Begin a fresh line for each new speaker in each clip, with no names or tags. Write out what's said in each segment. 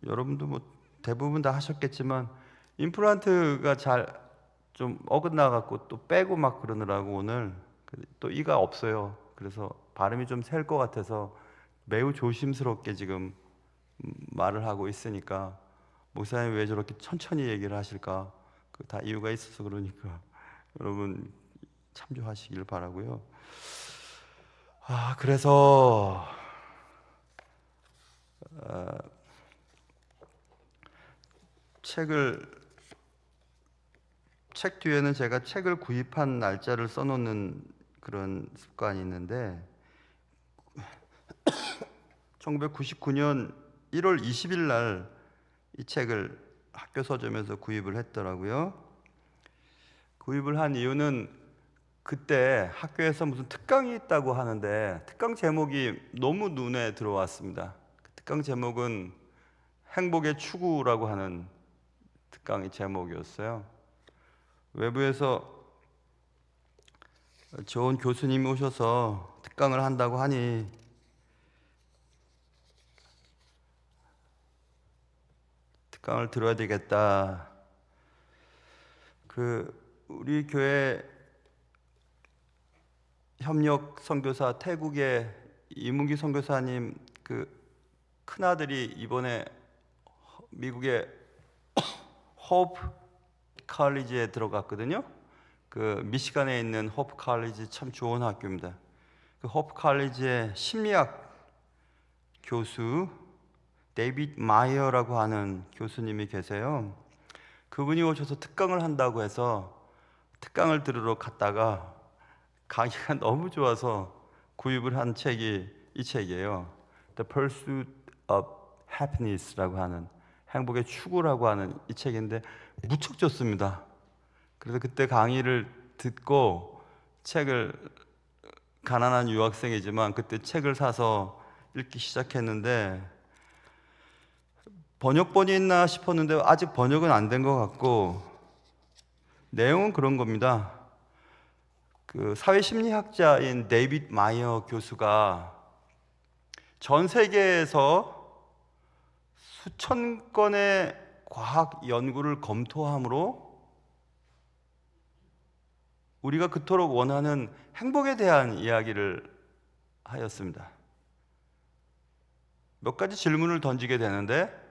여러분도 뭐 대부분 다 하셨겠지만 임플란트가 잘 좀 어긋나 갖고 또 빼고 막 그러느라고 오늘 또 이가 없어요. 그래서 발음이 좀 셀 것 같아서 매우 조심스럽게 지금 말을 하고 있으니까 목사님 왜 저렇게 천천히 얘기를 하실까? 그 다 이유가 있어서 그러니까 여러분 참조하시길 바라고요. 그래서 책 뒤에는 제가 책을 구입한 날짜를 써놓는 그런 습관이 있는데 1999년 1월 20일 날 이 책을 학교 서점에서 구입을 했더라고요. 구입을 한 이유는 그때 학교에서 무슨 특강이 있다고 하는데 특강 제목이 너무 눈에 들어왔습니다. 그 특강 제목은 행복의 추구라고 하는 특강의 제목이었어요. 외부에서 좋은 교수님이 오셔서 특강을 한다고 하니 특강을 들어야 되겠다. 우리 교회 협력 선교사 태국의 이문기 선교사님 큰아들이 이번에 미국의 호프 칼리지에 들어갔거든요. 미시간에 있는 호프 칼리지 참 좋은 학교입니다. 호프 칼리지의 심리학 교수 데이빗 마이어라고 하는 교수님이 계세요. 그분이 오셔서 특강을 한다고 해서 특강을 들으러 갔다가 강의가 너무 좋아서 구입을 한 책이 이 책이에요. The Pursuit of Happiness라고 하는 행복의 추구라고 하는 이 책인데 무척 좋습니다. 그래서 그때 강의를 듣고 책을 가난한 유학생이지만 그때 책을 사서 읽기 시작했는데 번역본이 있나 싶었는데 아직 번역은 안 된 것 같고 내용은 그런 겁니다. 사회심리학자인 데이빗 마이어 교수가 전 세계에서 수천 건의 과학 연구를 검토함으로 우리가 그토록 원하는 행복에 대한 이야기를 하였습니다. 몇 가지 질문을 던지게 되는데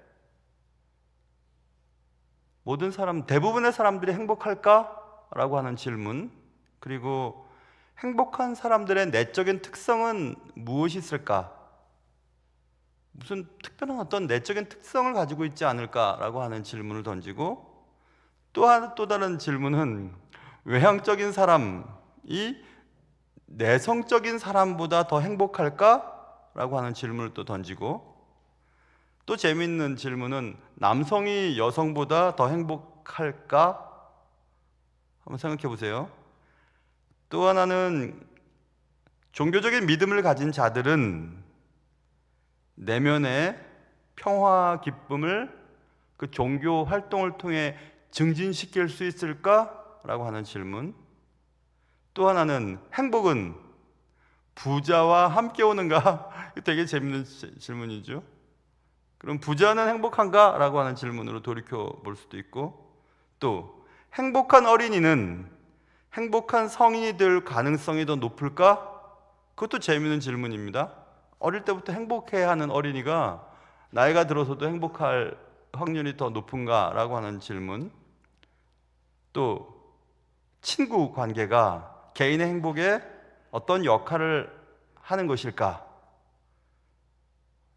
대부분의 사람들이 행복할까? 라고 하는 질문, 그리고 행복한 사람들의 내적인 특성은 무엇이 있을까? 무슨 특별한 어떤 내적인 특성을 가지고 있지 않을까라고 하는 질문을 던지고 또 다른 질문은 외향적인 사람이 내성적인 사람보다 더 행복할까? 라고 하는 질문을 또 던지고 또 재미있는 질문은 남성이 여성보다 더 행복할까? 한번 생각해 보세요. 또 하나는 종교적인 믿음을 가진 자들은 내면의 평화, 기쁨을 그 종교 활동을 통해 증진시킬 수 있을까? 라고 하는 질문. 또 하나는 행복은 부자와 함께 오는가? 되게 재밌는 질문이죠. 그럼 부자는 행복한가? 라고 하는 질문으로 돌이켜 볼 수도 있고, 또 행복한 어린이는 행복한 성인이 될 가능성이 더 높을까? 그것도 재미있는 질문입니다. 어릴 때부터 행복해야 하는 어린이가 나이가 들어서도 행복할 확률이 더 높은가? 라고 하는 질문. 또 친구 관계가 개인의 행복에 어떤 역할을 하는 것일까?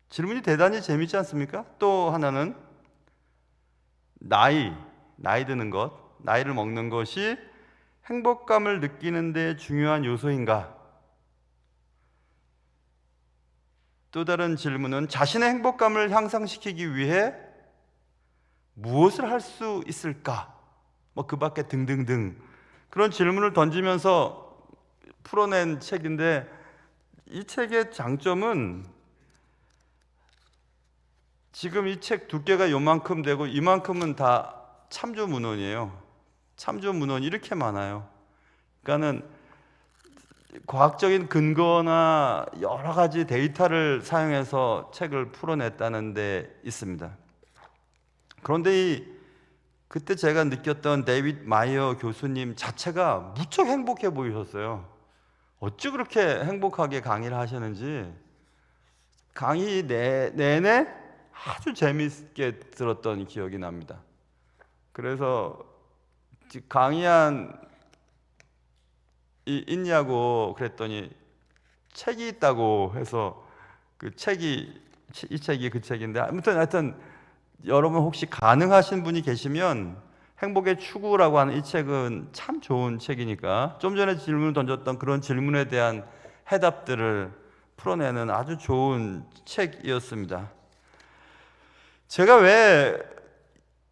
질문이 대단히 재미있지 않습니까? 또 하나는 나이 드는 것, 나이를 먹는 것이 행복감을 느끼는 데 중요한 요소인가? 또 다른 질문은 자신의 행복감을 향상시키기 위해 무엇을 할 수 있을까? 그 밖에 등등등 그런 질문을 던지면서 풀어낸 책인데 이 책의 장점은 지금 이 책 두께가 요만큼 되고 이만큼은 다 참조문헌이에요. 참조문헌이 이렇게 많아요. 그러니까는 과학적인 근거나 여러 가지 데이터를 사용해서 책을 풀어냈다는 데 있습니다. 그런데 그때 제가 느꼈던 데이빗 마이어 교수님 자체가 무척 행복해 보이셨어요. 어찌 그렇게 행복하게 강의를 하셨는지 강의 내내 아주 재미있게 들었던 기억이 납니다. 그래서 강의한 있냐고 그랬더니 책이 있다고 해서 그 책이 이 책이 그 책인데 하여튼 여러분 혹시 가능하신 분이 계시면 행복의 추구라고 하는 이 책은 참 좋은 책이니까 좀 전에 질문을 던졌던 그런 질문에 대한 해답들을 풀어내는 아주 좋은 책이었습니다. 제가 왜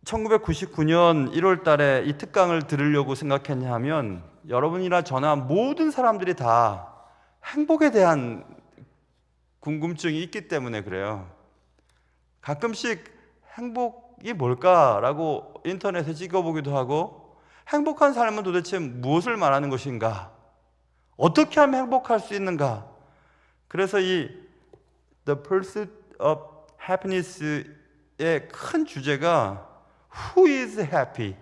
1999년 1월 달에 이 특강을 들으려고 생각했냐 하면 여러분이나 저나 모든 사람들이 다 행복에 대한 궁금증이 있기 때문에 그래요. 가끔씩 행복이 뭘까라고 인터넷에 찍어보기도 하고 행복한 삶은 도대체 무엇을 말하는 것인가? 어떻게 하면 행복할 수 있는가? 그래서 이 The Pursuit of Happiness의 큰 주제가 Who is happy?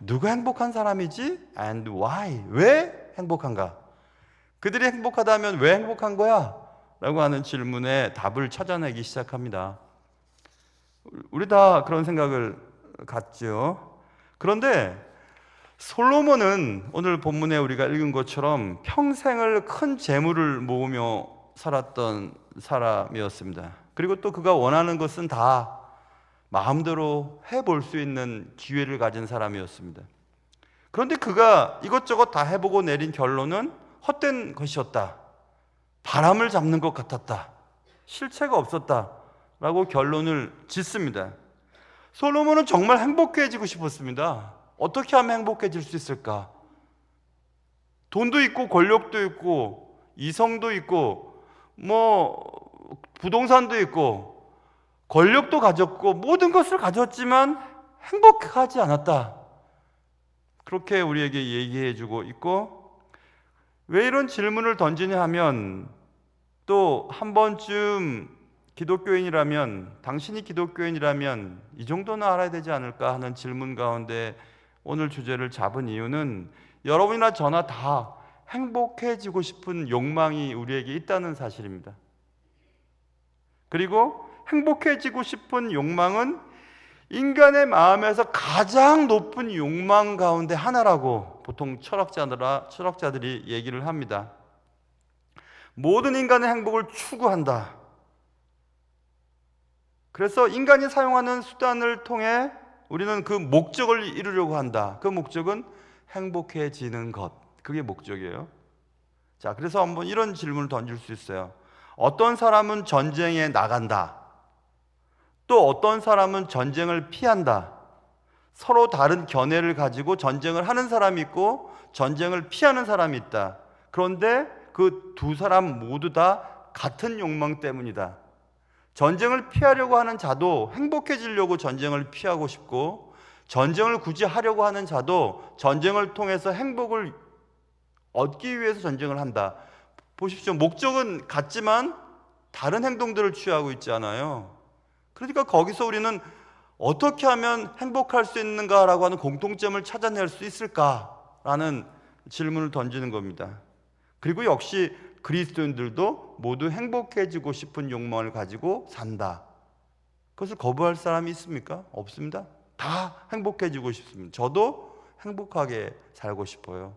누가 행복한 사람이지? And why? 왜 행복한가? 그들이 행복하다면 왜 행복한 거야? 라고 하는 질문에 답을 찾아내기 시작합니다. 우리 다 그런 생각을 갖죠. 그런데 솔로몬은 오늘 본문에 우리가 읽은 것처럼 평생을 큰 재물을 모으며 살았던 사람이었습니다. 그리고 또 그가 원하는 것은 다 마음대로 해볼 수 있는 기회를 가진 사람이었습니다. 그런데 그가 이것저것 다 해보고 내린 결론은 헛된 것이었다. 바람을 잡는 것 같았다. 실체가 없었다. 라고 결론을 짓습니다. 솔로몬은 정말 행복해지고 싶었습니다. 어떻게 하면 행복해질 수 있을까? 돈도 있고 권력도 있고 이성도 있고 부동산도 있고 권력도 가졌고 모든 것을 가졌지만 행복하지 않았다. 그렇게 우리에게 얘기해주고 있고, 왜 이런 질문을 던지냐 하면 또 한 번쯤 기독교인이라면, 당신이 기독교인이라면 이 정도는 알아야 되지 않을까 하는 질문 가운데 오늘 주제를 잡은 이유는 여러분이나 저나 다 행복해지고 싶은 욕망이 우리에게 있다는 사실입니다. 그리고 행복해지고 싶은 욕망은 인간의 마음에서 가장 높은 욕망 가운데 하나라고 보통 철학자들이 얘기를 합니다. 모든 인간의 행복을 추구한다. 그래서 인간이 사용하는 수단을 통해 우리는 그 목적을 이루려고 한다. 그 목적은 행복해지는 것. 그게 목적이에요. 자, 그래서 한번 이런 질문을 던질 수 있어요. 어떤 사람은 전쟁에 나간다. 또 어떤 사람은 전쟁을 피한다. 서로 다른 견해를 가지고 전쟁을 하는 사람이 있고 전쟁을 피하는 사람이 있다. 그런데 그 두 사람 모두 다 같은 욕망 때문이다. 전쟁을 피하려고 하는 자도 행복해지려고 전쟁을 피하고 싶고, 전쟁을 굳이 하려고 하는 자도 전쟁을 통해서 행복을 얻기 위해서 전쟁을 한다. 보십시오. 목적은 같지만 다른 행동들을 취하고 있잖아요. 그러니까 거기서 우리는 어떻게 하면 행복할 수 있는가라고 하는 공통점을 찾아낼 수 있을까라는 질문을 던지는 겁니다. 그리고 역시 그리스도인들도 모두 행복해지고 싶은 욕망을 가지고 산다. 그것을 거부할 사람이 있습니까? 없습니다. 다 행복해지고 싶습니다. 저도 행복하게 살고 싶어요.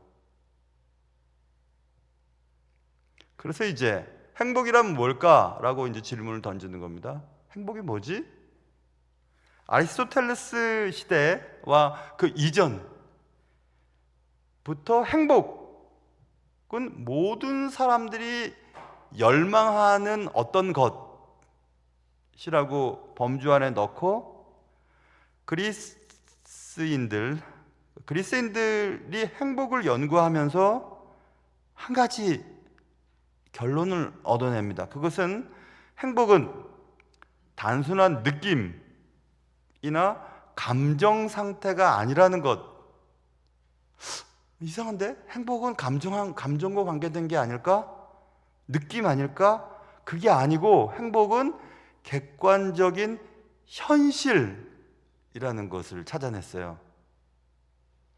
그래서 이제 행복이란 뭘까라고 이제 질문을 던지는 겁니다. 행복이 뭐지? 아리스토텔레스 시대와 그 이전부터 행복은 모든 사람들이 열망하는 어떤 것이라고 범주 안에 넣고, 그리스인들이 행복을 연구하면서 한 가지 결론을 얻어냅니다. 그것은 행복은 단순한 느낌이나 감정 상태가 아니라는 것. 이상한데? 행복은 감정과 관계된 게 아닐까? 느낌 아닐까? 그게 아니고 행복은 객관적인 현실이라는 것을 찾아냈어요.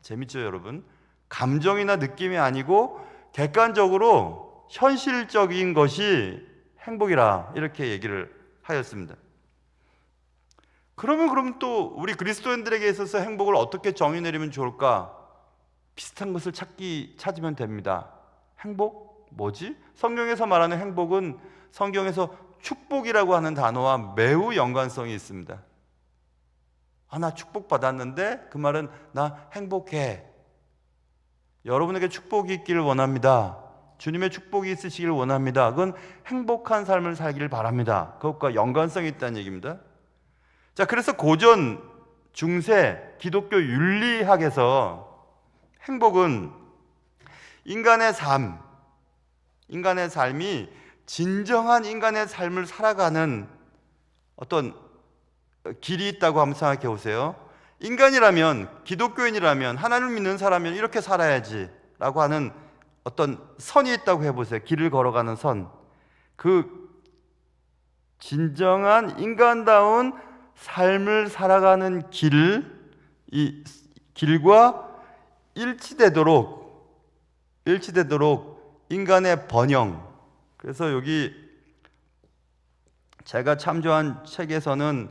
재밌죠, 여러분? 감정이나 느낌이 아니고 객관적으로 현실적인 것이 행복이라 이렇게 얘기를 하였습니다. 그럼 또 우리 그리스도인들에게 있어서 행복을 어떻게 정의 내리면 좋을까? 비슷한 것을 찾으면 됩니다. 행복? 뭐지? 성경에서 말하는 행복은 성경에서 축복이라고 하는 단어와 매우 연관성이 있습니다. 나 축복받았는데 그 말은 나 행복해. 여러분에게 축복이 있기를 원합니다. 주님의 축복이 있으시길 원합니다. 그건 행복한 삶을 살기를 바랍니다. 그것과 연관성이 있다는 얘기입니다. 자, 그래서 고전, 중세, 기독교 윤리학에서 행복은 인간의 삶이 진정한 인간의 삶을 살아가는 어떤 길이 있다고 한번 생각해 보세요. 인간이라면, 기독교인이라면, 하나님을 믿는 사람이면 이렇게 살아야지 라고 하는 어떤 선이 있다고 해보세요. 길을 걸어가는 선. 그 진정한 인간다운 삶을 살아가는 이 길과 일치되도록 인간의 번영. 그래서 여기 제가 참조한 책에서는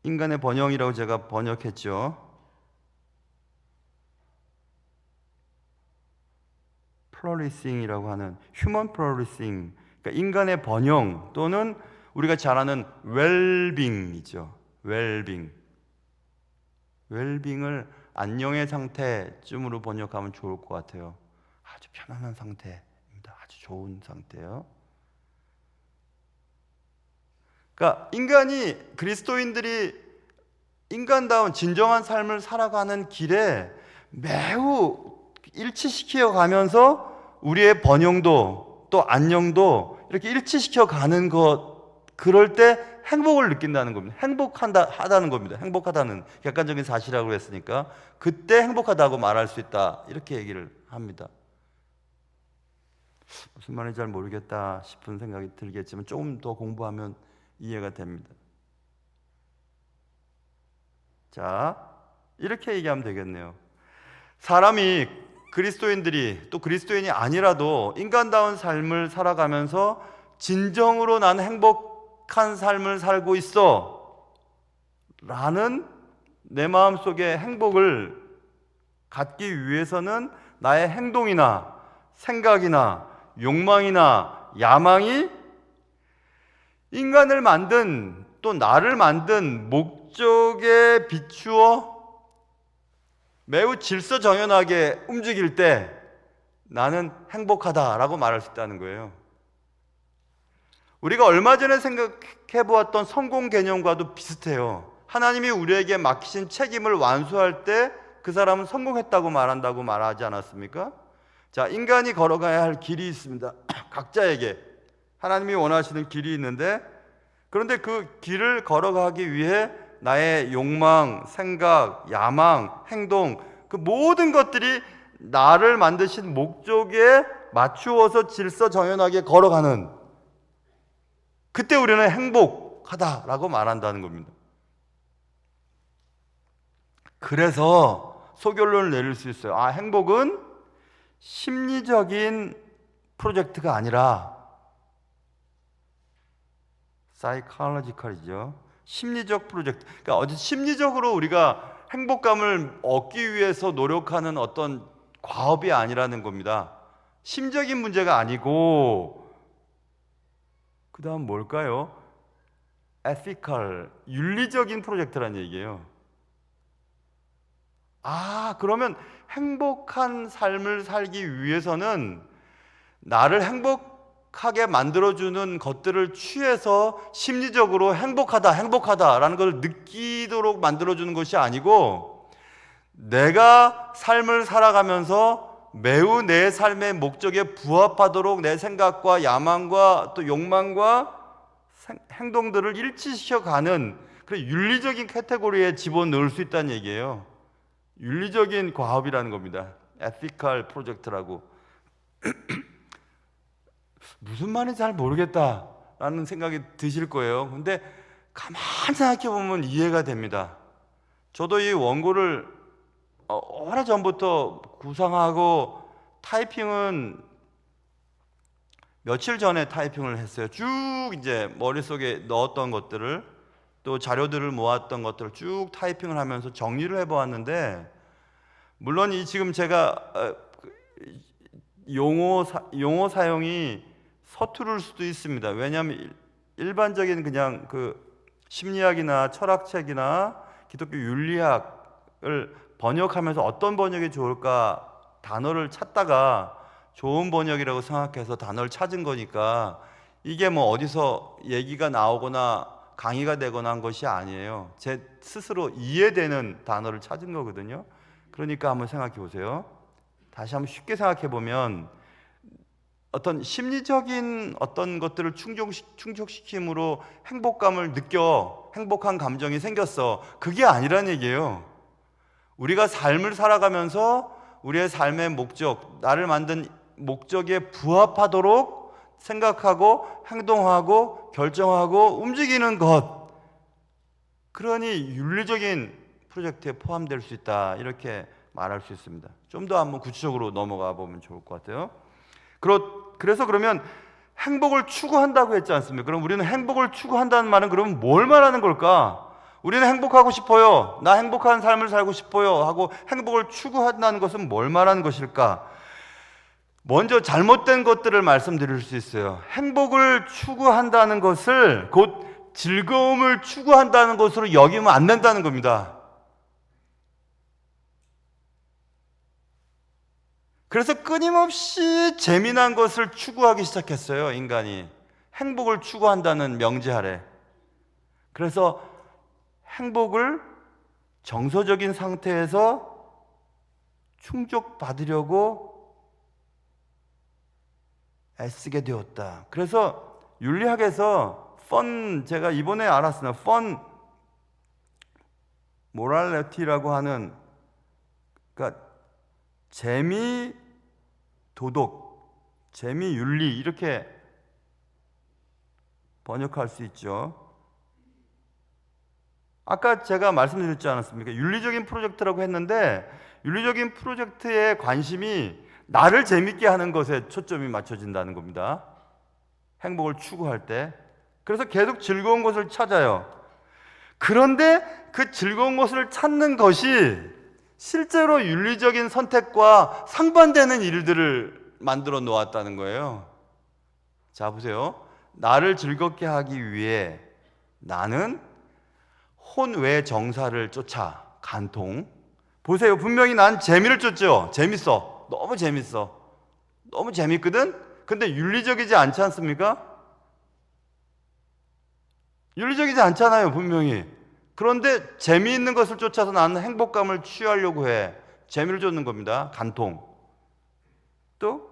인간의 번영이라고 제가 번역했죠. 플로리싱이라고 하는 휴먼 플로리싱, 그러니까 인간의 번영 또는 우리가 잘 아는 웰빙이죠. 웰빙을 안녕의 상태쯤으로 번역하면 좋을 것 같아요. 아주 편안한 상태입니다. 아주 좋은 상태요. 그러니까 그리스도인들이 인간다운 진정한 삶을 살아가는 길에 매우 일치시켜 가면서 우리의 번영도 또 안녕도 이렇게 일치시켜 가는 것, 그럴 때 행복을 느낀다는 겁니다. 행복하다는 겁니다. 행복하다는 객관적인 사실이라고 했으니까 그때 행복하다고 말할 수 있다, 이렇게 얘기를 합니다. 무슨 말인지 잘 모르겠다 싶은 생각이 들겠지만 조금 더 공부하면 이해가 됩니다. 자, 이렇게 얘기하면 되겠네요. 사람이, 그리스도인들이 또 그리스도인이 아니라도 인간다운 삶을 살아가면서 진정으로 나는 행복한 삶을 살고 있어 라는 내 마음속에 행복을 갖기 위해서는 나의 행동이나 생각이나 욕망이나 야망이 인간을 만든, 또 나를 만든 목적에 비추어 매우 질서정연하게 움직일 때 나는 행복하다라고 말할 수 있다는 거예요. 우리가 얼마 전에 생각해 보았던 성공 개념과도 비슷해요. 하나님이 우리에게 맡기신 책임을 완수할 때 그 사람은 성공했다고 말하지 않았습니까? 자, 인간이 걸어가야 할 길이 있습니다. 각자에게 하나님이 원하시는 길이 있는데, 그런데 그 길을 걸어가기 위해 나의 욕망, 생각, 야망, 행동, 그 모든 것들이 나를 만드신 목적에 맞추어서 질서정연하게 걸어가는, 그때 우리는 행복하다라고 말한다는 겁니다. 그래서 소결론을 내릴 수 있어요. 행복은 심리적인 프로젝트가 아니라 사이콜로지컬이죠. 심리적 프로젝트. 그러니까 어제 심리적으로 우리가 행복감을 얻기 위해서 노력하는 어떤 과업이 아니라는 겁니다. 심적인 문제가 아니고, 그 다음 뭘까요? ethical, 윤리적인 프로젝트라는 얘기예요. 그러면 행복한 삶을 살기 위해서는 나를 행복하게 만들어주는 것들을 취해서 심리적으로 행복하다라는 걸 느끼도록 만들어주는 것이 아니고, 내가 삶을 살아가면서 매우 내 삶의 목적에 부합하도록 내 생각과 야망과 또 욕망과 행동들을 일치시켜가는 그런 윤리적인 카테고리에 집어넣을 수 있다는 얘기예요. 윤리적인 과업이라는 겁니다. ethical 프로젝트라고. 무슨 말인지 잘 모르겠다라는 생각이 드실 거예요. 근데 가만히 생각해 보면 이해가 됩니다. 저도 이 원고를 오래전부터 구상하고 타이핑은 며칠 전에 타이핑을 했어요. 쭉 이제 머릿속에 넣었던 것들을, 또 자료들을 모았던 것들을 쭉 타이핑을 하면서 정리를 해보았는데, 물론 이 지금 제가 용어 사용이 서투를 수도 있습니다. 왜냐하면 일반적인 그냥 그 심리학이나 철학책이나 기독교 윤리학을 번역하면서 어떤 번역이 좋을까 단어를 찾다가 좋은 번역이라고 생각해서 단어를 찾은 거니까, 이게 뭐 어디서 얘기가 나오거나 강의가 되거나 한 것이 아니에요. 제 스스로 이해되는 단어를 찾은 거거든요. 그러니까 한번 생각해 보세요. 다시 한번 쉽게 생각해 보면, 어떤 심리적인 어떤 것들을 충족시킴으로 행복감을 느껴, 행복한 감정이 생겼어. 그게 아니란 얘기예요. 우리가 삶을 살아가면서 우리의 삶의 목적, 나를 만든 목적에 부합하도록 생각하고 행동하고 결정하고 움직이는 것, 그러니 윤리적인 프로젝트에 포함될 수 있다, 이렇게 말할 수 있습니다. 좀 더 한번 구체적으로 넘어가 보면 좋을 것 같아요. 그래서 그러면 행복을 추구한다고 했지 않습니까? 그럼 우리는 행복을 추구한다는 말은 그러면 뭘 말하는 걸까? 우리는 행복하고 싶어요, 나 행복한 삶을 살고 싶어요 하고 행복을 추구한다는 것은 뭘 말하는 것일까? 먼저 잘못된 것들을 말씀드릴 수 있어요. 행복을 추구한다는 것을 곧 즐거움을 추구한다는 것으로 여기면 안 된다는 겁니다. 그래서 끊임없이 재미난 것을 추구하기 시작했어요, 인간이. 행복을 추구한다는 명제 아래. 그래서 행복을 정서적인 상태에서 충족받으려고 애쓰게 되었다. 그래서 윤리학에서 제가 이번에 알았습니다. 모랄리티라고 하는, 그러니까 재미 도덕, 재미 윤리, 이렇게 번역할 수 있죠. 아까 제가 말씀드렸지 않았습니까? 윤리적인 프로젝트라고 했는데, 윤리적인 프로젝트의 관심이 나를 재밌게 하는 것에 초점이 맞춰진다는 겁니다. 행복을 추구할 때. 그래서 계속 즐거운 것을 찾아요. 그런데 그 즐거운 것을 찾는 것이 실제로 윤리적인 선택과 상반되는 일들을 만들어 놓았다는 거예요. 자, 보세요. 나를 즐겁게 하기 위해 나는 혼외 정사를 쫓아 간통. 보세요. 분명히 난 재미를 쫓죠. 재밌어. 너무 재밌어. 너무 재밌거든? 근데 윤리적이지 않지 않습니까? 윤리적이지 않잖아요, 분명히. 그런데 재미있는 것을 쫓아서 나는 행복감을 취하려고 해. 재미를 쫓는 겁니다. 간통. 또,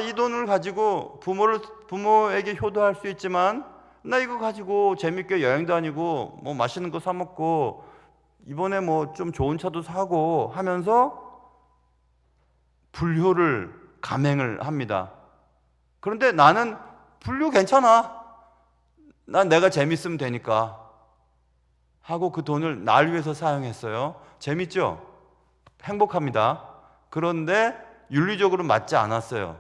이 돈을 가지고 부모에게 효도할 수 있지만, 나 이거 가지고 재밌게 여행 다니고 뭐 맛있는 거 사 먹고 이번에 뭐 좀 좋은 차도 사고 하면서 불효를 감행을 합니다. 그런데 나는 불효 괜찮아, 난 내가 재밌으면 되니까 하고 그 돈을 날 위해서 사용했어요. 재밌죠? 행복합니다. 그런데 윤리적으로 맞지 않았어요.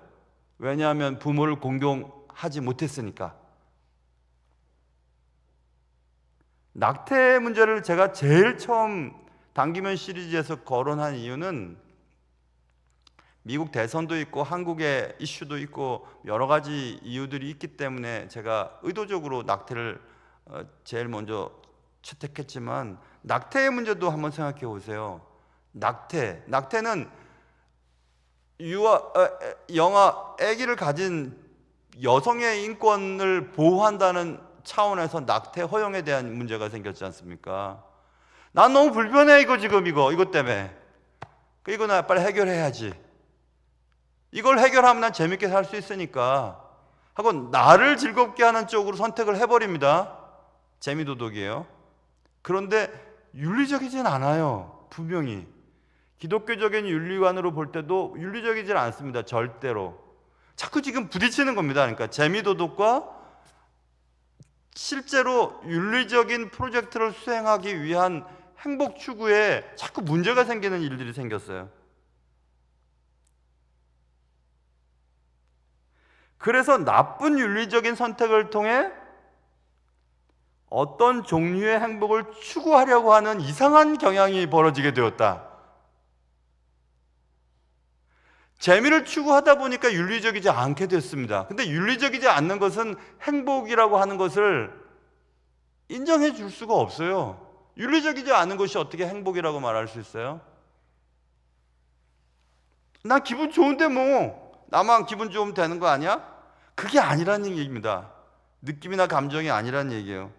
왜냐하면 부모를 공경하지 못했으니까. 낙태 문제를 제가 제일 처음 단기면 시리즈에서 거론한 이유는, 미국 대선도 있고 한국의 이슈도 있고 여러 가지 이유들이 있기 때문에 제가 의도적으로 낙태를 제일 먼저 채택했지만, 낙태의 문제도 한번 생각해 보세요. 낙태는 아기를 가진 여성의 인권을 보호한다는 차원에서 낙태 허용에 대한 문제가 생겼지 않습니까? 난 너무 불편해, 이것 때문에. 이거 나 빨리 해결해야지. 이걸 해결하면 난 재밌게 살 수 있으니까 하고 나를 즐겁게 하는 쪽으로 선택을 해버립니다. 재미도덕이에요. 그런데 윤리적이진 않아요. 분명히 기독교적인 윤리관으로 볼 때도 윤리적이진 않습니다. 절대로. 자꾸 지금 부딪히는 겁니다. 그러니까 재미도덕과 실제로 윤리적인 프로젝트를 수행하기 위한 행복 추구에 자꾸 문제가 생기는 일들이 생겼어요. 그래서 나쁜 윤리적인 선택을 통해 어떤 종류의 행복을 추구하려고 하는 이상한 경향이 벌어지게 되었다. 재미를 추구하다 보니까 윤리적이지 않게 됐습니다. 근데 윤리적이지 않는 것은 행복이라고 하는 것을 인정해 줄 수가 없어요. 윤리적이지 않은 것이 어떻게 행복이라고 말할 수 있어요? 나 기분 좋은데 뭐 나만 기분 좋으면 되는 거 아니야? 그게 아니라는 얘기입니다. 느낌이나 감정이 아니라는 얘기예요.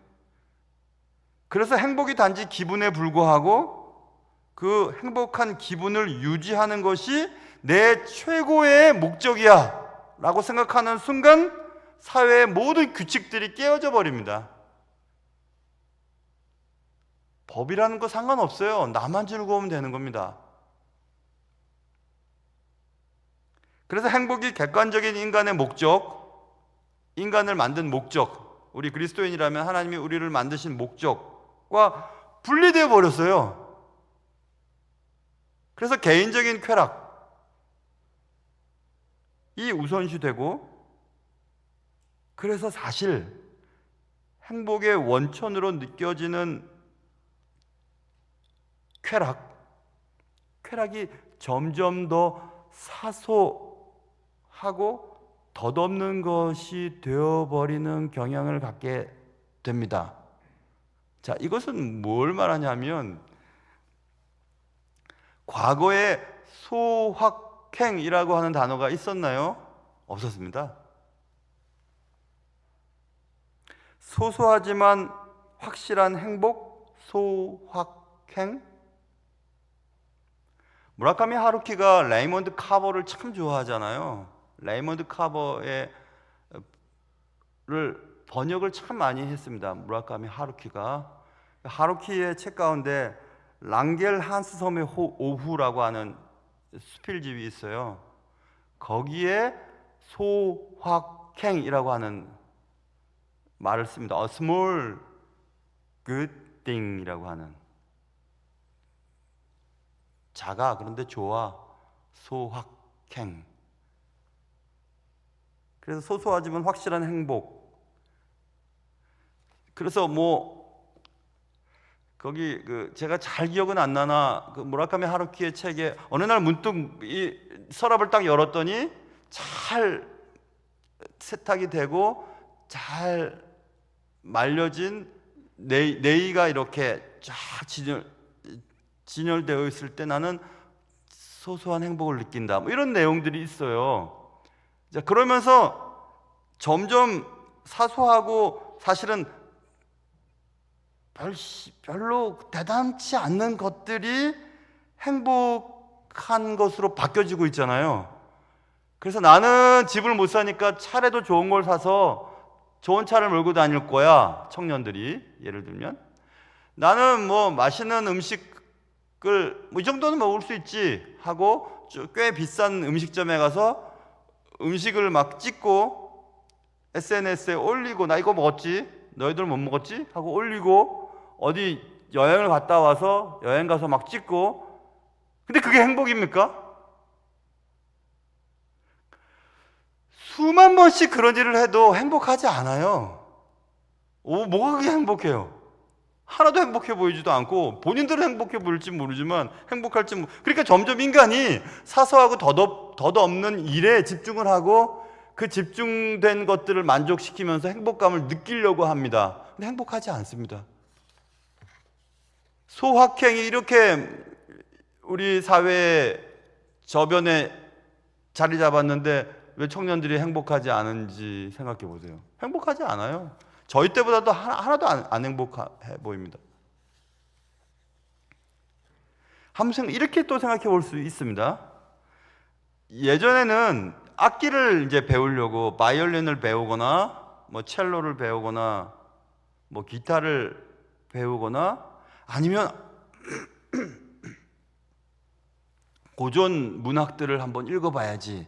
그래서 행복이 단지 기분에 불과하고 그 행복한 기분을 유지하는 것이 내 최고의 목적이야 라고 생각하는 순간 사회의 모든 규칙들이 깨어져 버립니다. 법이라는 거 상관없어요. 나만 즐거우면 되는 겁니다. 그래서 행복이 객관적인 인간의 목적, 인간을 만든 목적, 우리 그리스도인이라면 하나님이 우리를 만드신 목적과 분리되어 버렸어요. 그래서 개인적인 쾌락이 우선시되고, 그래서 사실 행복의 원천으로 느껴지는 쾌락이 점점 더 사소하고 덧없는 것이 되어버리는 경향을 갖게 됩니다. 자, 이것은 뭘 말하냐면 과거에 소확행이라고 하는 단어가 있었나요? 없었습니다. 소소하지만 확실한 행복, 소확행. 무라카미 하루키가 레이먼드 카버를 참 좋아하잖아요. 레이먼드 카버의 번역을 참 많이 했습니다. 무라카미 하루키가. 하루키의 책 가운데 랑겔 한스 섬의 오후라고 하는 수필집이 있어요. 거기에 소확행이라고 하는 말을 씁니다. A small good thing이라고 하는, 작아 그런데 좋아, 소확행. 그래서 소소하지만 확실한 행복. 그래서 거기 제가 잘 기억은 안 나나 무라카미 하루키의 책에 어느 날 문득 이 서랍을 딱 열었더니 잘 세탁이 되고 잘 말려진 네이가 이렇게 쫙 진열되어 있을 때 나는 소소한 행복을 느낀다. 이런 내용들이 있어요. 자, 그러면서 점점 사소하고 사실은 별로 대단치 않는 것들이 행복한 것으로 바뀌어지고 있잖아요. 그래서 나는 집을 못 사니까 차라도 좋은 걸 사서 좋은 차를 몰고 다닐 거야. 청년들이 예를 들면 나는 맛있는 음식을 이 정도는 먹을 수 있지 하고 꽤 비싼 음식점에 가서 음식을 막 찍고 SNS에 올리고, 나 이거 먹었지? 너희들 못 먹었지? 하고 올리고, 어디 여행을 갔다 와서 여행 가서 막 찍고. 근데 그게 행복입니까? 수만 번씩 그런 일을 해도 행복하지 않아요. 뭐가 그게 행복해요? 하나도 행복해 보이지도 않고, 본인들은 행복해 보일지 모르지만 행복할지 그러니까 점점 인간이 사소하고 덧없는 일에 집중을 하고 그 집중된 것들을 만족시키면서 행복감을 느끼려고 합니다. 근데 행복하지 않습니다. 소확행이 이렇게 우리 사회의 저변에 자리 잡았는데 왜 청년들이 행복하지 않은지 생각해 보세요. 행복하지 않아요. 저희 때보다도 하나도 안 행복해 보입니다. 한번 이렇게 또 생각해 볼 수 있습니다. 예전에는 악기를 이제 배우려고 바이올린을 배우거나 뭐 첼로를 배우거나 뭐 기타를 배우거나 아니면 고전 문학들을 한번 읽어봐야지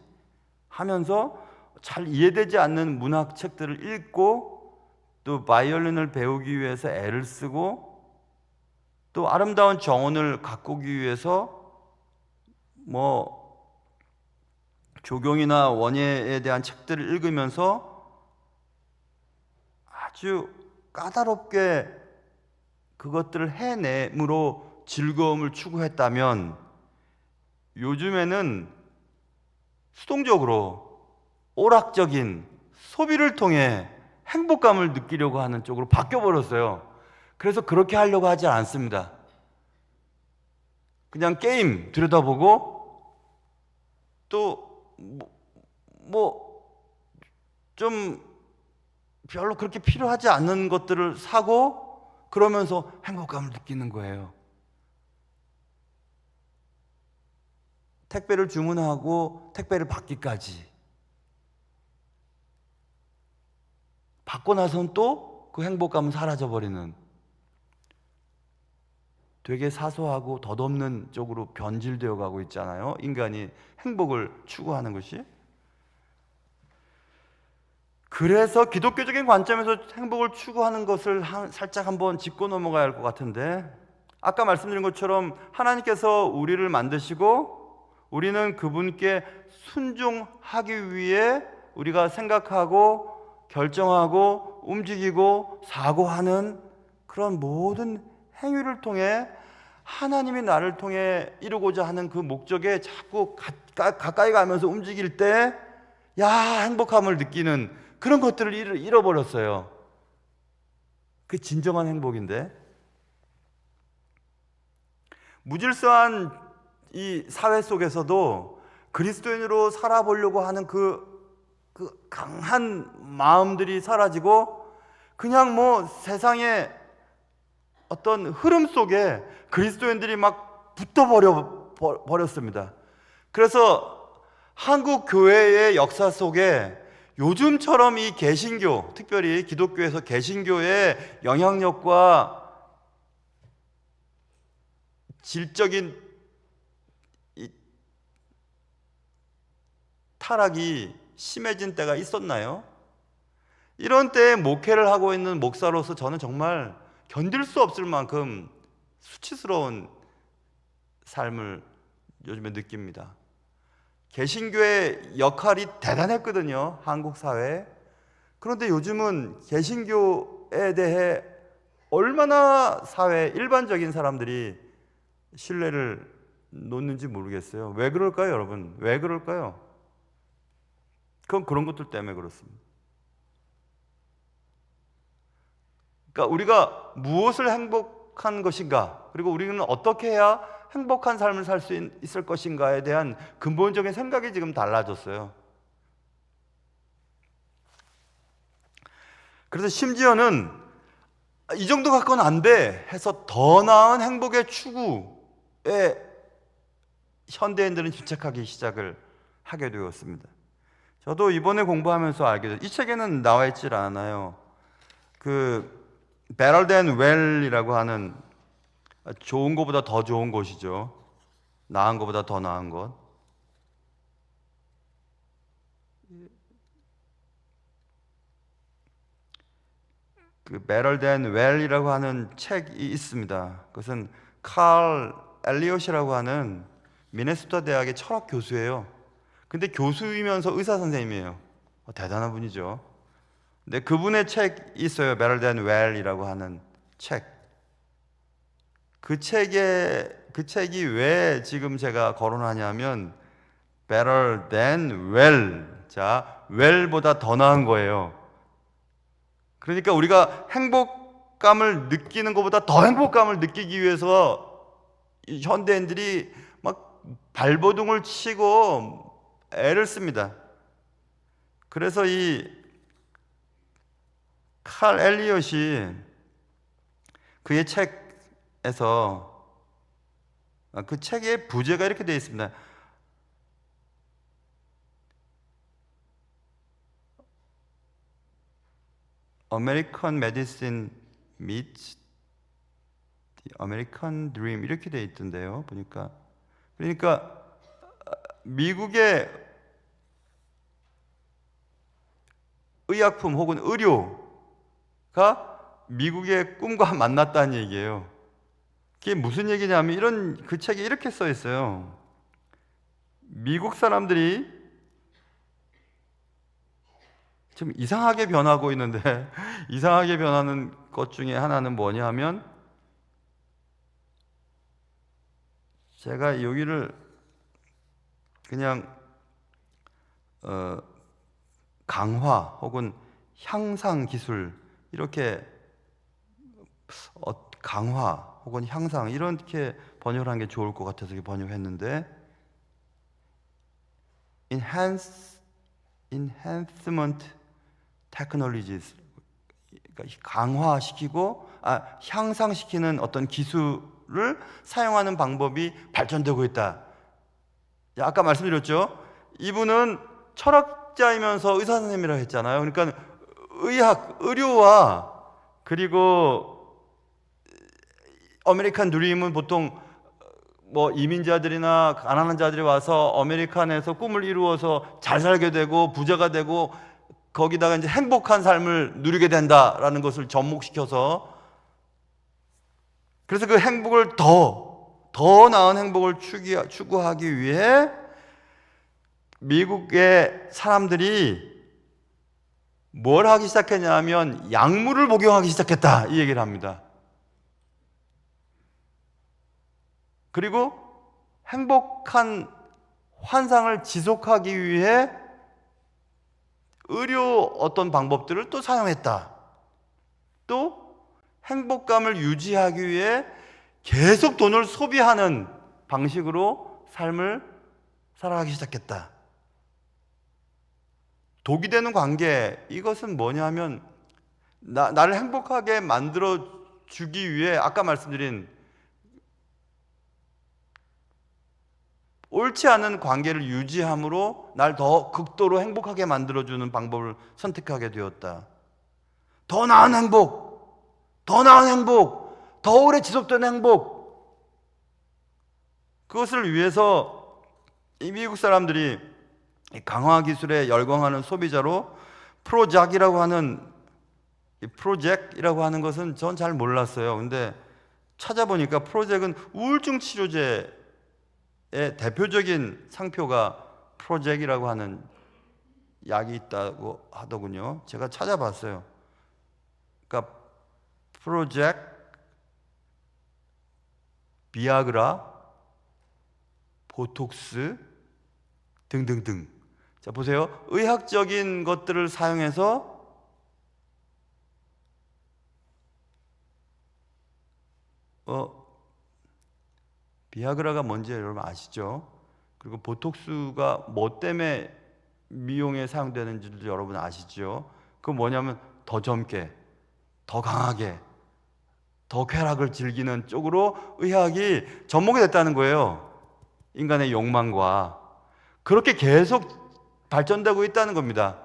하면서 잘 이해되지 않는 문학 책들을 읽고 또 바이올린을 배우기 위해서 애를 쓰고 또 아름다운 정원을 가꾸기 위해서 뭐 조경이나 원예에 대한 책들을 읽으면서 아주 까다롭게 그것들을 해냄으로 즐거움을 추구했다면 요즘에는 수동적으로 오락적인 소비를 통해 행복감을 느끼려고 하는 쪽으로 바뀌어버렸어요. 그래서 그렇게 하려고 하지 않습니다. 그냥 게임 들여다보고 또 좀 별로 그렇게 필요하지 않는 것들을 사고 그러면서 행복감을 느끼는 거예요. 택배를 주문하고 택배를 받기까지. 받고 나서는 또 그 행복감은 사라져버리는 되게 사소하고 덧없는 쪽으로 변질되어 가고 있잖아요. 인간이 행복을 추구하는 것이. 그래서 기독교적인 관점에서 행복을 추구하는 것을 살짝 한번 짚고 넘어가야 할 것 같은데, 아까 말씀드린 것처럼 하나님께서 우리를 만드시고 우리는 그분께 순종하기 위해 우리가 생각하고 결정하고 움직이고 사고하는 그런 모든 행위를 통해 하나님이 나를 통해 이루고자 하는 그 목적에 자꾸 가까이 가면서 움직일 때 행복함을 느끼는 그런 것들을 잃어버렸어요. 그게 진정한 행복인데, 무질서한 이 사회 속에서도 그리스도인으로 살아보려고 하는 그 강한 마음들이 사라지고 그냥 뭐 세상의 어떤 흐름 속에 그리스도인들이 막 붙어버렸습니다. 그래서 한국 교회의 역사 속에 요즘처럼 이 개신교, 특별히 기독교에서 개신교의 영향력과 질적인 타락이 심해진 때가 있었나요? 이런 때에 목회를 하고 있는 목사로서 저는 정말 견딜 수 없을 만큼 수치스러운 삶을 요즘에 느낍니다. 개신교의 역할이 대단했거든요, 한국 사회에. 그런데 요즘은 개신교에 대해 얼마나 사회 일반적인 사람들이 신뢰를 놓는지 모르겠어요. 왜 그럴까요, 여러분? 왜 그럴까요? 그건 그런 것들 때문에 그렇습니다. 그러니까 우리가 무엇을 행복한 것인가, 그리고 우리는 어떻게 해야 행복한 삶을 살 수 있을 것인가에 대한 근본적인 생각이 지금 달라졌어요. 그래서 심지어는 이 정도 갖고는 안 돼 해서 더 나은 행복의 추구에 현대인들은 집착하기 시작을 하게 되었습니다. 저도 이번에 공부하면서 알게 됐어요. 이 책에는 나와 있질 않아요. Better than well이라고 하는, 좋은 것보다 더 좋은 것이죠. 나은 것보다 더 나은 것. Better than well이라고 하는 책이 있습니다. 그것은 칼 엘리엇이라고 하는 미네소타 대학의 철학 교수예요. 근데 교수이면서 의사 선생님이에요. 대단한 분이죠. 근데 그분의 책이 있어요. Better than well이라고 하는 책. 그 책이 왜 지금 제가 거론하냐면 better than well. 자, well보다 더 나은 거예요. 그러니까 우리가 행복감을 느끼는 것보다 더 행복감을 느끼기 위해서 현대인들이 막 발버둥을 치고 애를 씁니다. 그래서 이 칼 엘리엇이 그의 책에서, 그 책의 부제가 이렇게 되어 있습니다. American Medicine meets the American Dream 이렇게 돼 있던데요. 보니까 그러니까 미국의 의약품 혹은 의료가 미국의 꿈과 만났다는 얘기예요. 그게 무슨 얘기냐면 그 책에 이렇게 써 있어요. 미국 사람들이 좀 이상하게 변하고 있는데 이상하게 변하는 것 중에 하나는 뭐냐 하면 제가 여기를 그냥 강화 혹은 향상 기술 이렇게 강화 혹은 향상 이렇게 번역을 하는 게 좋을 것 같아서 번역했는데 enhancement technologies 그러니까 강화시키고 향상시키는 어떤 기술을 사용하는 방법이 발전되고 있다. 아까 말씀드렸죠. 이분은 철학자이면서 의사 선생님이라고 했잖아요. 그러니까 의료와 그리고 아메리칸 드림은 보통 뭐 이민자들이나 가난한 자들이 와서 아메리칸에서 꿈을 이루어서 잘 살게 되고 부자가 되고 거기다가 이제 행복한 삶을 누리게 된다라는 것을 접목시켜서 그래서 그 행복을 더 나은 행복을 추구하기 위해 미국의 사람들이 뭘 하기 시작했냐면 약물을 복용하기 시작했다 이 얘기를 합니다. 그리고 행복한 환상을 지속하기 위해 의료 어떤 방법들을 또 사용했다. 또 행복감을 유지하기 위해 계속 돈을 소비하는 방식으로 삶을 살아가기 시작했다. 독이 되는 관계, 이것은 뭐냐면 나를 행복하게 만들어 주기 위해 아까 말씀드린 옳지 않은 관계를 유지함으로 날 더 극도로 행복하게 만들어주는 방법을 선택하게 되었다. 더 나은 행복, 더 오래 지속되는 행복. 그것을 위해서 이 미국 사람들이 강화 기술에 열광하는 소비자로 프로젝이라고 하는 것은 전 잘 몰랐어요. 근데 찾아보니까 프로젝은 우울증 치료제 대표적인 상표가 프로젝이라고 하는 약이 있다고 하더군요. 제가 찾아봤어요. 그러니까 프로젝, 비아그라, 보톡스 등등등. 자, 보세요. 의학적인 것들을 사용해서 비아그라가 뭔지 여러분 아시죠? 그리고 보톡스가 뭐 때문에 미용에 사용되는지도 여러분 아시죠? 그건 뭐냐면 더 젊게, 더 강하게, 더 쾌락을 즐기는 쪽으로 의학이 접목이 됐다는 거예요. 인간의 욕망과 그렇게 계속 발전되고 있다는 겁니다.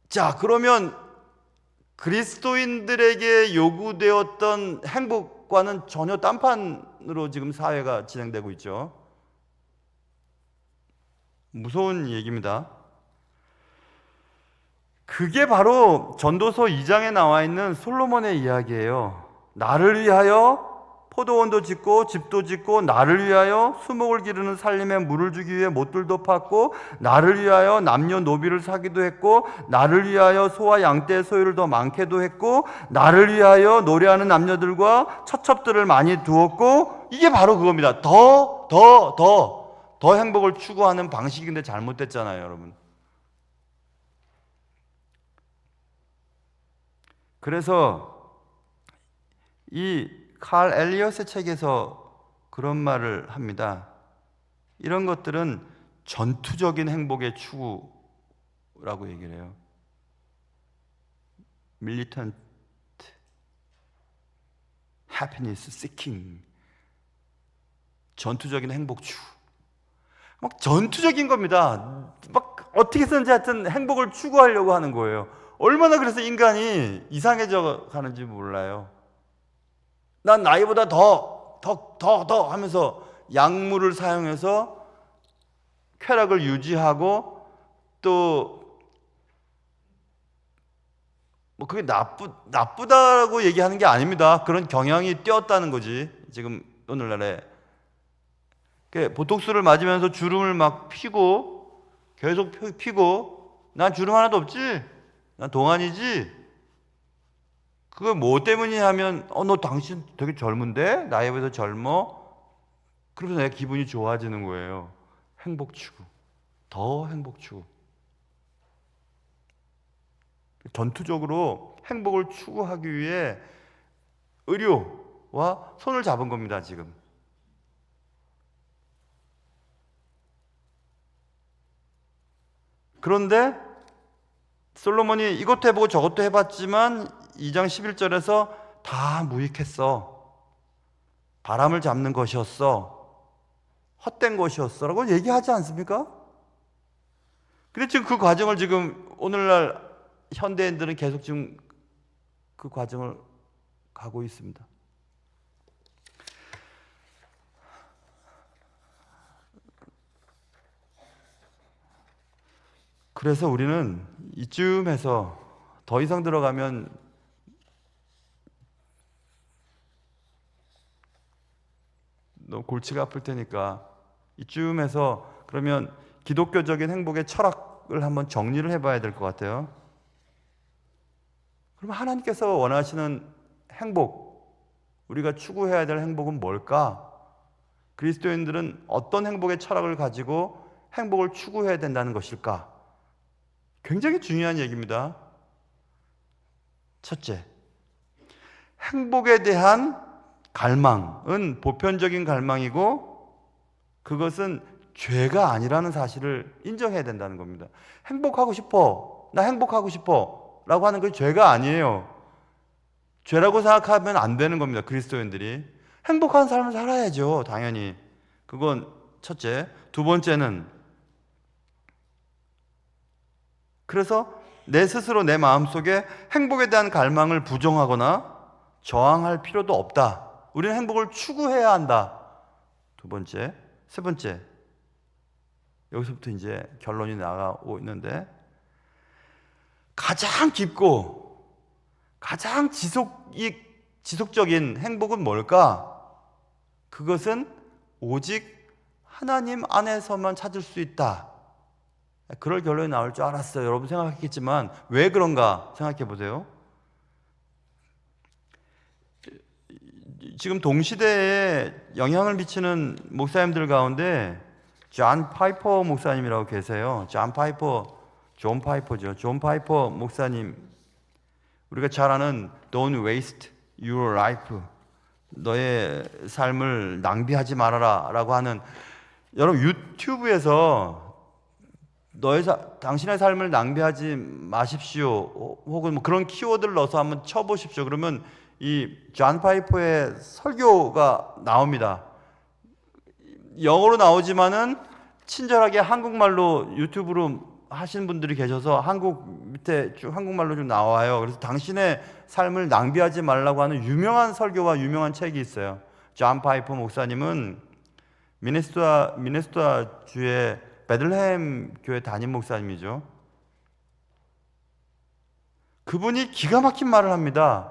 자, 그러면 그리스도인들에게 요구되었던 행복과는 전혀 딴판으로 지금 사회가 진행되고 있죠. 무서운 얘기입니다. 그게 바로 전도서 2장에 나와 있는 솔로몬의 이야기예요. 나를 위하여 포도원도 짓고 집도 짓고, 나를 위하여 수목을 기르는 살림에 물을 주기 위해 못들도 팠고, 나를 위하여 남녀노비를 사기도 했고, 나를 위하여 소와 양떼의 소유를 더 많게도 했고, 나를 위하여 노래하는 남녀들과 첩첩들을 많이 두었고. 이게 바로 그겁니다. 더 행복을 추구하는 방식인데 잘못됐잖아요, 여러분. 그래서 이 칼 엘리엇의 책에서 그런 말을 합니다. 이런 것들은 전투적인 행복의 추구라고 얘기를 해요. militant happiness seeking. 전투적인 행복 추구. 막 전투적인 겁니다. 막 어떻게 해서든지 하여튼 행복을 추구하려고 하는 거예요. 얼마나 그래서 인간이 이상해져 가는지 몰라요. 난 나이보다 더 하면서 약물을 사용해서 쾌락을 유지하고 또 뭐 그게 나쁘다고 얘기하는 게 아닙니다. 그런 경향이 뛰었다는 거지. 지금 오늘날에 보톡스를 맞으면서 주름을 막 피고 계속 피고 난 주름 하나도 없지. 난 동안이지. 그거 뭐 때문이냐 하면 너 당신 되게 젊은데? 나이에 비해서 젊어? 그러면서 내가 기분이 좋아지는 거예요. 행복 추구. 더 행복 추구. 전투적으로 행복을 추구하기 위해 의료와 손을 잡은 겁니다, 지금. 그런데 솔로몬이 이것도 해보고 저것도 해봤지만 2장 11절에서 다 무익했어. 바람을 잡는 것이었어. 헛된 것이었어. 라고 얘기하지 않습니까? 근데 지금 그 과정을 지금 오늘날 현대인들은 계속 지금 그 과정을 가고 있습니다. 그래서 우리는 이쯤에서 더 이상 들어가면 너무 골치가 아플 테니까 이쯤에서 그러면 기독교적인 행복의 철학을 한번 정리를 해봐야 될 것 같아요. 그럼 하나님께서 원하시는 행복, 우리가 추구해야 될 행복은 뭘까? 그리스도인들은 어떤 행복의 철학을 가지고 행복을 추구해야 된다는 것일까? 굉장히 중요한 얘기입니다. 첫째, 행복에 대한 갈망은 보편적인 갈망이고 그것은 죄가 아니라는 사실을 인정해야 된다는 겁니다. 행복하고 싶어, 나 행복하고 싶어 라고 하는 건 죄가 아니에요. 죄라고 생각하면 안 되는 겁니다. 그리스도인들이 행복한 삶을 살아야죠. 당연히. 그건 첫째. 두 번째는 그래서 내 스스로 내 마음속에 행복에 대한 갈망을 부정하거나 저항할 필요도 없다. 우리는 행복을 추구해야 한다. 두 번째. 세 번째. 여기서부터 이제 결론이 나가고 있는데 가장 깊고 가장 지속적인 행복은 뭘까? 그것은 오직 하나님 안에서만 찾을 수 있다. 그럴 결론이 나올 줄 알았어요. 여러분 생각했겠지만 왜 그런가 생각해 보세요. 지금 동시대에 영향을 미치는 목사님들 가운데 존 파이퍼 목사님이라고 계세요. 존 파이퍼 목사님, 우리가 잘 아는 Don't waste your life, 너의 삶을 낭비하지 말아라 라고 하는, 여러분 유튜브에서 당신의 삶을 낭비하지 마십시오 혹은 뭐 그런 키워드를 넣어서 한번 쳐보십시오. 그러면 이 존 파이퍼의 설교가 나옵니다. 영어로 나오지만은 친절하게 한국말로 유튜브로 하시는 분들이 계셔서 밑에 쭉 한국말로 좀 나와요. 그래서 당신의 삶을 낭비하지 말라고 하는 유명한 설교와 유명한 책이 있어요. 존 파이퍼 목사님은 미네소타 주의 베들레헴 교회 담임 목사님이죠. 그분이 기가 막힌 말을 합니다.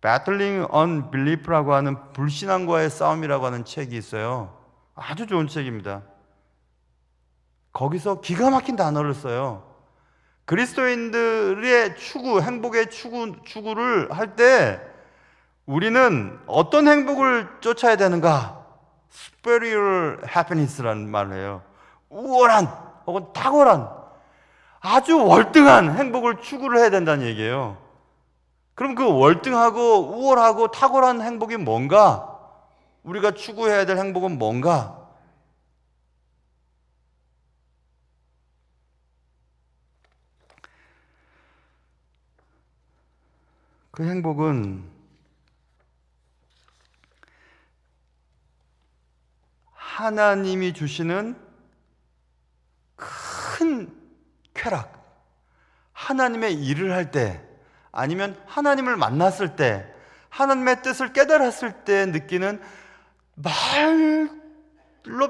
Battling Unbelief라고 하는 불신앙과의 싸움이라고 하는 책이 있어요. 아주 좋은 책입니다. 거기서 기가 막힌 단어를 써요. 그리스도인들의 행복의 추구를 할 때 우리는 어떤 행복을 쫓아야 되는가? Superior happiness라는 말을 해요. 우월한 혹은 탁월한 아주 월등한 행복을 추구를 해야 된다는 얘기예요. 그럼 그 월등하고 우월하고 탁월한 행복이 뭔가? 우리가 추구해야 될 행복은 뭔가? 그 행복은 하나님이 주시는 큰 쾌락, 하나님의 일을 할 때, 아니면 하나님을 만났을 때, 하나님의 뜻을 깨달았을 때 느끼는 말로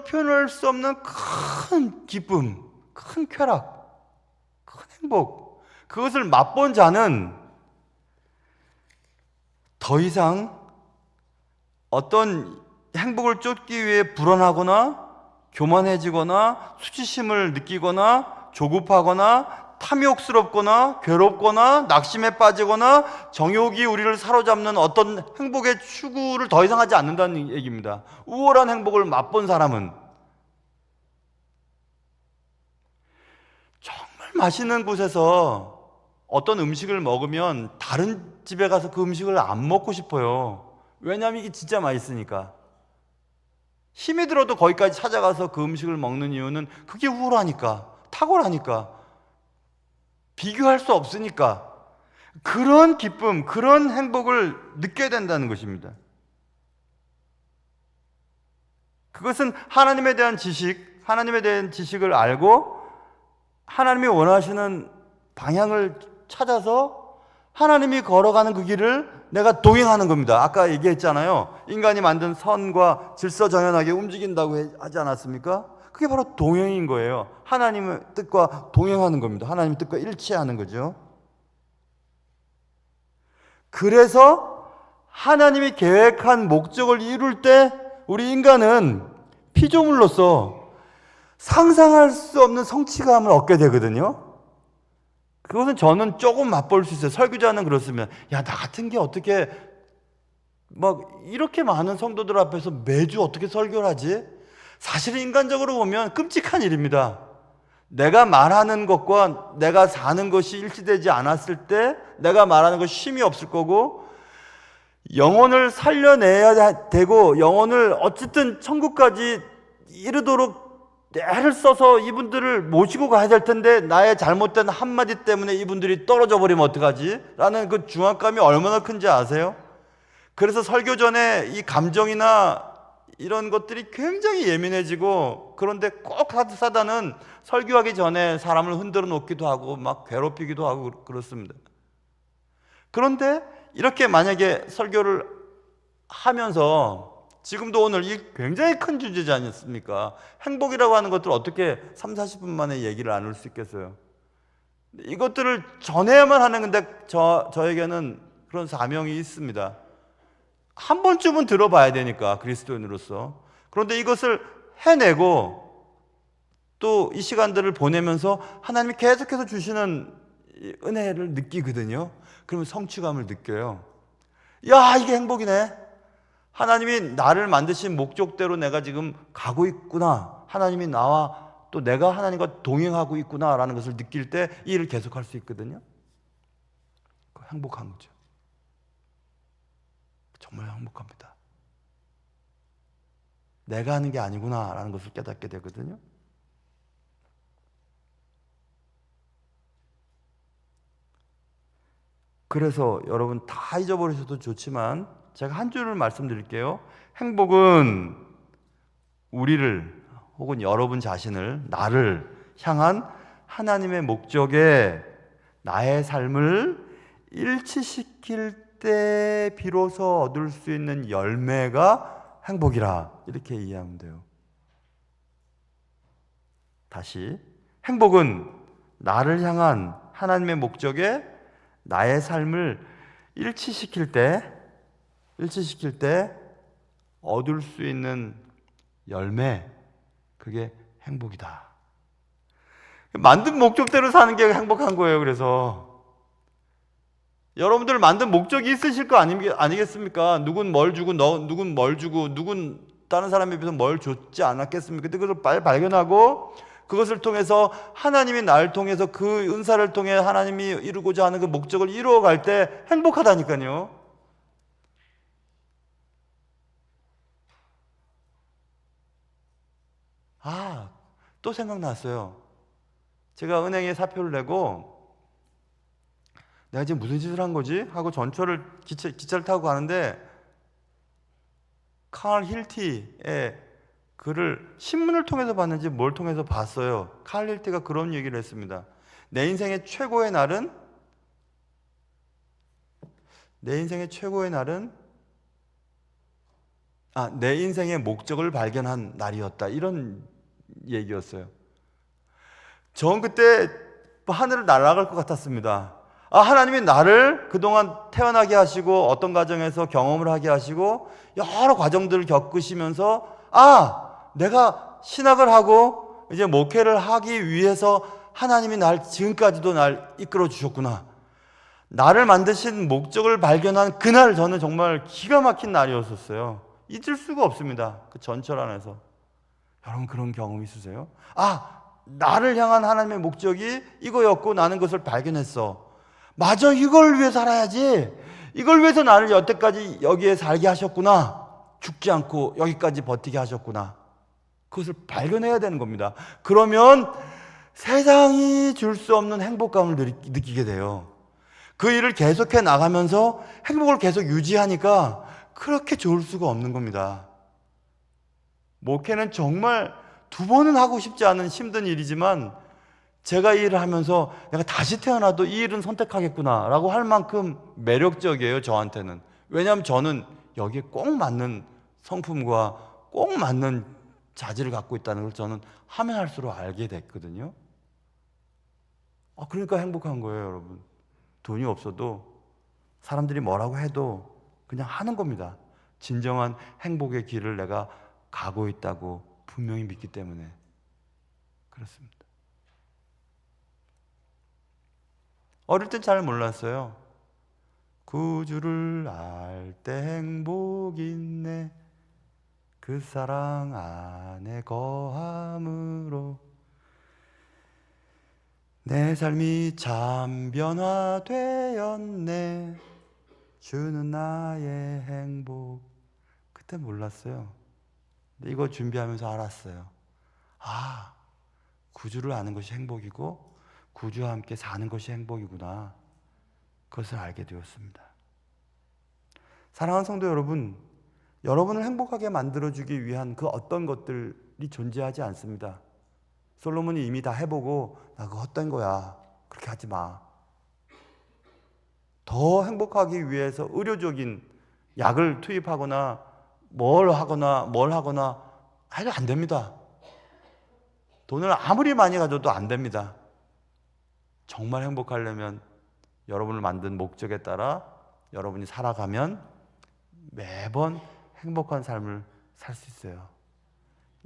표현할 수 없는 큰 기쁨, 큰 쾌락, 큰 행복, 그것을 맛본 자는 더 이상 어떤 행복을 쫓기 위해 불안하거나 교만해지거나 수치심을 느끼거나 조급하거나 탐욕스럽거나 괴롭거나 낙심에 빠지거나 정욕이 우리를 사로잡는 어떤 행복의 추구를 더 이상 하지 않는다는 얘기입니다. 우월한 행복을 맛본 사람은 정말 맛있는 곳에서 어떤 음식을 먹으면 다른 집에 가서 그 음식을 안 먹고 싶어요. 왜냐하면 이게 진짜 맛있으니까. 힘이 들어도 거기까지 찾아가서 그 음식을 먹는 이유는 그게 우월하니까, 탁월하니까, 비교할 수 없으니까. 그런 기쁨, 그런 행복을 느껴야 된다는 것입니다. 그것은 하나님에 대한 지식을 알고 하나님이 원하시는 방향을 찾아서 하나님이 걸어가는 그 길을 내가 동행하는 겁니다. 아까 얘기했잖아요. 인간이 만든 선과 질서정연하게 움직인다고 하지 않았습니까? 그게 바로 동행인 거예요. 하나님의 뜻과 동행하는 겁니다. 하나님의 뜻과 일치하는 거죠. 그래서 하나님이 계획한 목적을 이룰 때 우리 인간은 피조물로서 상상할 수 없는 성취감을 얻게 되거든요. 그것은 저는 조금 맛볼 수 있어요. 설교자는 그렇습니다. 야, 나 같은 게 어떻게 막 이렇게 많은 성도들 앞에서 매주 어떻게 설교를 하지? 사실 인간적으로 보면 끔찍한 일입니다. 내가 말하는 것과 내가 사는 것이 일치되지 않았을 때 내가 말하는 것이 쉼이 없을 거고, 영혼을 살려내야 되고 영혼을 어쨌든 천국까지 이르도록 애를 써서 이분들을 모시고 가야 될 텐데 나의 잘못된 한마디 때문에 이분들이 떨어져 버리면 어떡하지? 라는 그 중압감이 얼마나 큰지 아세요? 그래서 설교 전에 이 감정이나 이런 것들이 굉장히 예민해지고, 그런데 꼭 사단은 설교하기 전에 사람을 흔들어 놓기도 하고 막 괴롭히기도 하고 그렇습니다. 그런데 이렇게 만약에 설교를 하면서 지금도 오늘 이 굉장히 큰 주제지 않습니까? 행복이라고 하는 것들을 어떻게 3, 40분 만에 얘기를 나눌 수 있겠어요? 이것들을 전해야만 하는 건데 저에게는 그런 사명이 있습니다. 한 번쯤은 들어봐야 되니까, 그리스도인으로서. 그런데 이것을 해내고 또 이 시간들을 보내면서 하나님이 계속해서 주시는 은혜를 느끼거든요. 그러면 성취감을 느껴요. 야, 이게 행복이네. 하나님이 나를 만드신 목적대로 내가 지금 가고 있구나. 하나님이 나와 또 내가 하나님과 동행하고 있구나라는 것을 느낄 때 이 일을 계속할 수 있거든요. 행복한 거죠. 정말 행복합니다. 내가 하는 게 아니구나라는 것을 깨닫게 되거든요. 그래서 여러분 다 잊어버리셔도 좋지만 제가 한 줄을 말씀드릴게요. 행복은 우리를 혹은 여러분 자신을, 나를 향한 하나님의 목적에 나의 삶을 일치시킬 때 비로소 얻을 수 있는 열매가 행복이라, 이렇게 이해하면 돼요. 다시, 행복은 나를 향한 하나님의 목적에 나의 삶을 일치시킬 때 얻을 수 있는 열매, 그게 행복이다. 만든 목적대로 사는 게 행복한 거예요. 그래서 여러분들 만든 목적이 있으실 거 아니겠습니까? 누군 뭘 주고 누군 뭘 주고 누군 다른 사람에 비해서 뭘 줬지 않았겠습니까? 그것을 발견하고 그것을 통해서 하나님이 나를 통해서 그 은사를 통해 하나님이 이루고자 하는 그 목적을 이루어갈 때 행복하다니까요. 또 생각났어요. 제가 은행에 사표를 내고 내가 지금 무슨 짓을 한 거지? 하고 전철을 기차를 타고 가는데 칼 힐티의 글을 신문을 통해서 봤는지 뭘 통해서 봤어요. 칼 힐티가 그런 얘기를 했습니다. 내 인생의 최고의 날은 내 인생의 목적을 발견한 날이었다. 이런 얘기였어요. 전 그때 하늘을 날아갈 것 같았습니다. 하나님이 나를 그동안 태어나게 하시고 어떤 과정에서 경험을 하게 하시고 여러 과정들을 겪으시면서 내가 신학을 하고 이제 목회를 하기 위해서 하나님이 지금까지도 날 이끌어 주셨구나. 나를 만드신 목적을 발견한 그날 저는 정말 기가 막힌 날이었었어요. 잊을 수가 없습니다. 그 전철 안에서. 여러분 그런 경험 있으세요? 나를 향한 하나님의 목적이 이거였고 나는 그것을 발견했어. 맞아, 이걸 위해 살아야지. 이걸 위해서 나를 여태까지 여기에 살게 하셨구나. 죽지 않고 여기까지 버티게 하셨구나. 그것을 발견해야 되는 겁니다. 그러면 세상이 줄 수 없는 행복감을 느끼게 돼요. 그 일을 계속해 나가면서 행복을 계속 유지하니까 그렇게 좋을 수가 없는 겁니다. 목회는 정말 2번은 하고 싶지 않은 힘든 일이지만 제가 이 일을 하면서 내가 다시 태어나도 이 일은 선택하겠구나 라고 할 만큼 매력적이에요, 저한테는. 왜냐하면 저는 여기에 꼭 맞는 성품과 꼭 맞는 자질을 갖고 있다는 걸 저는 하면 할수록 알게 됐거든요. 그러니까 행복한 거예요, 여러분. 돈이 없어도 사람들이 뭐라고 해도 그냥 하는 겁니다. 진정한 행복의 길을 내가 가고 있다고 분명히 믿기 때문에 그렇습니다. 어릴 땐 잘 몰랐어요. 구주를 알 때 행복 있네. 그 사랑 안에 거함으로 내 삶이 참 변화되었네. 주는 나의 행복. 그때 몰랐어요. 근데 이거 준비하면서 알았어요. 구주를 아는 것이 행복이고 구주와 함께 사는 것이 행복이구나. 그것을 알게 되었습니다. 사랑하는 성도 여러분, 여러분을 행복하게 만들어주기 위한 그 어떤 것들이 존재하지 않습니다. 솔로몬이 이미 다 해보고 나 그거 헛된 거야. 그렇게 하지 마. 더 행복하기 위해서 의료적인 약을 투입하거나 뭘 하거나 해도 안 됩니다. 돈을 아무리 많이 가져도 안 됩니다. 정말 행복하려면 여러분을 만든 목적에 따라 여러분이 살아가면 매번 행복한 삶을 살 수 있어요.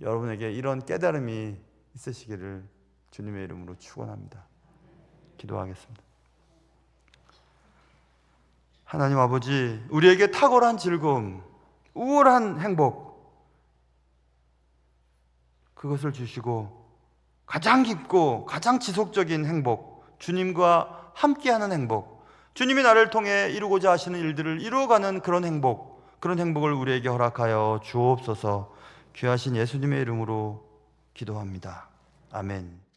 여러분에게 이런 깨달음이 있으시기를 주님의 이름으로 축원합니다. 기도하겠습니다. 하나님 아버지, 우리에게 탁월한 즐거움, 우월한 행복, 그것을 주시고 가장 깊고 가장 지속적인 행복, 주님과 함께하는 행복, 주님이 나를 통해 이루고자 하시는 일들을 이루어가는 그런 행복을 우리에게 허락하여 주옵소서. 귀하신 예수님의 이름으로 기도합니다. 아멘.